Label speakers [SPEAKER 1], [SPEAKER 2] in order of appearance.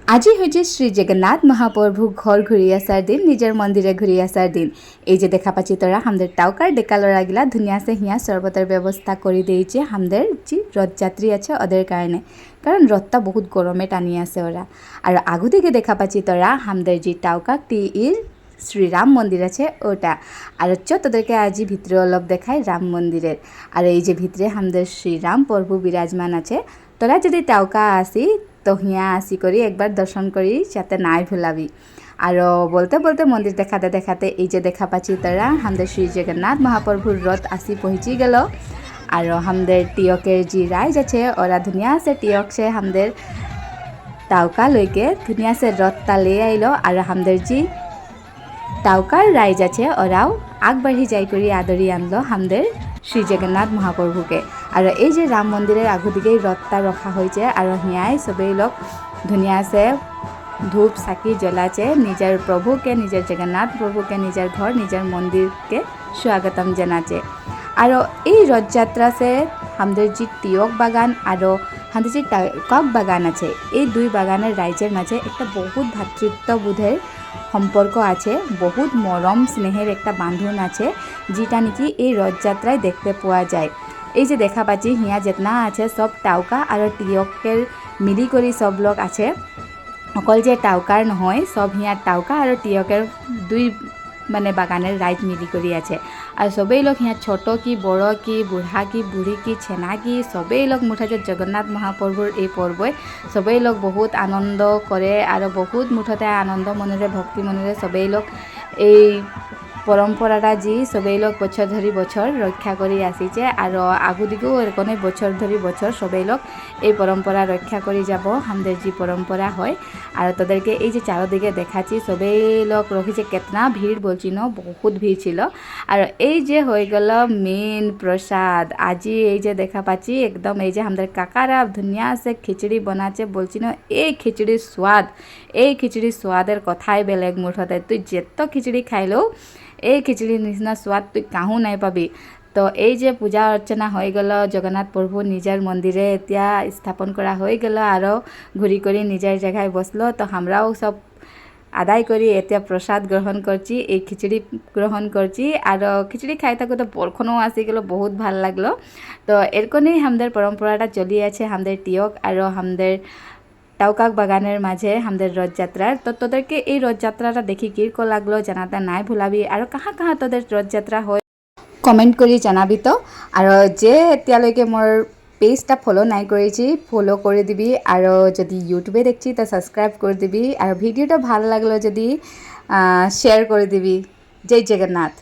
[SPEAKER 1] আজি হয়েছে শ্রী জগন্নাথ মহাপ্রভু ঘর ঘুরি আসার দিন, নিজের মন্দিরে ঘুরি আসার দিন। এই যে দেখা পাচ্ছি তোরা আমাদের টাউকার ডেকা লড়াগিলা ধুনিয়াছে হিয়া শরবতের ব্যবস্থা করে দিয়েছে আমাদের যে রথযাত্রী আছে ওদের কারণে, কারণ রথটা বহুত গরমে টানি আছে ওরা। আর আগু দিকে দেখা পাচ্ছি তোরা আমাদের যে টাউকা টির শ্রীরাম মন্দির আছে ওটা। আর হচ্ছে তোদেরকে আজই ভিতরে অলপ দেখায় রাম মন্দিরের। আর এই যে ভিতরে আমাদের শ্রীরাম প্রভু বিরাজমান আছে। তোরা যদি টাউকা আসি তো হিয়া আসি করি একবার দর্শন করি, যাতে নাই ভুলাবি। আর বলতে বলতে মন্দির দেখাতে দেখাতে এই যে দেখা পাচ্ছি তারা আমাদের শ্রী জগন্নাথ মহাপ্রভুর রথ আসি পৌঁছি গেল। আর আমাদের টিয়কের যে রাইজ আছে ওরা ধুনিয়া সে টিয়ক সে আমাদের টাউকা লইকে ধুনিয়া সে রথটা লে আইলো। আর আমাদের যে টাউকার রাইজ আছে ওরাও আগবাড়ি যাই করি আদরি আনলো আমাদের শ্রী জগন্নাথ মহাপ্রভুকে। আর এই যে রাম মন্দিরের আগু দিকেই রথটা রখা হয়েছে। আর হিয়ায় সবাই লোক ধুনিয়াছে ধূপ সাকি জ্বলাছে নিজের প্রভুকে, নিজের জগন্নাথ প্রভুকে, নিজের ঘর নিজের মন্দিরকে স্বাগতম জানাচ্ছে। আর এই রথযাত্রা সে আমাদের যে টিয়ক বাগান আর আমাদের যে কক বাগান আছে, এই দুই বাগানের রাইজের মাঝে একটা বহুত ভ্রাতৃত্ববোধের সম্পর্ক আছে, বহুত মরম স্নেহের একটা বাঁধন আছে, যেটা নাকি এই রথযাত্রায় দেখতে পাওয়া যায়। এই যে দেখা পাচ্ছি হিয়া যেতনা আছে সব টাউকা আর টিয়কের মিলি করে সব লোক আছে, অকল যে টাউকার নহয়, সব হিয়া টাউকা আর টিয়কের দুই মানে বাগানের রাইজ মিলি করে আছে। আর সবেই লোক হিয়া ছোট কি বড় কি বুড়া কি বুড়ি কি ছেনা কি সবেই লোক মুঠতে জগন্নাথ মহাপ্রভুর এই পর্বে সবেই লোক বহুত আনন্দ করে। আর বহুত মুঠতে আনন্দ মনেরে ভক্তি মনেরে সবেই লোক এই পরম্পরাটা যে সবেই লোক বছর ধরি বছর রক্ষা করে আসিছে। আর আগু দিকেও এরকম বছর ধরি বছর সবেই লোক এই পরম্পরা রক্ষা করে যাব, আমাদের যে পরম্পরা হয়। আর তাদেরকে এই যে চারদিকে দেখাচ্ছি সবেই লোক রয়েছে, কেতনা ভিড় বলছি না, বহুত ভিড় ছিল। আর এই যে হয়ে গেল মেন প্রসাদ আজি এই যে দেখা পাচ্ছি একদম এই যে আমাদের কাকারা ধুনিয়া সে খিচড়ি বানাচ্ছে বলছি না, এই খিচড়ির স্বাদ, এই খিচড়ির স্বাদের কথাই বেলেগ মুঠতে। তুই যেত খিচড়ি খাইলেও এই খিচড়ির নিচিনা স্বাদ তুই কাহু নাই পাবি। তো এই যে পূজা অর্চনা হয়ে গেল, জগন্নাথ প্রভু নিজের মন্দিরে এতিয়া স্থাপন করা হয়ে গেল, আরও ঘুরি করে নিজের জায়গায় বসলো। তো আমরাও সব আদায় করি এতিয়া প্রসাদ গ্রহণ করছি, এই খিচড়ি গ্রহণ করছি। আর খিচড়ি খাই থাকো তো বরখনও আসি গেল, বহুত ভাল লাগলো। তো এরকমই আমাদের পরম্পরাটা চলি আছে আমাদের টিয়ক আর আমাদের টাউকাক বাগানের মাঝে আমাদের রথযাত্রার। তো তোদেরকে এই রথযাত্রাটা দেখি কীরকম লাগলো জানাতে নাই ভুলাবি। আর কাহা কাহা তোদের রথযাত্রা হয় কমেন্ট কৰি জানাবি। তো আৰু যে এতিয়ালৈকে মোৰ পেজটা ফলো নাই করেছি ফলো করে দিবি। আর যদি ইউটিউবে দেখছি তো সাবস্ক্রাইব করে দিবি। আর ভিডিওটা ভালো লাগলো যদি শেয়ার করে দিবি। জয় জগন্নাথ।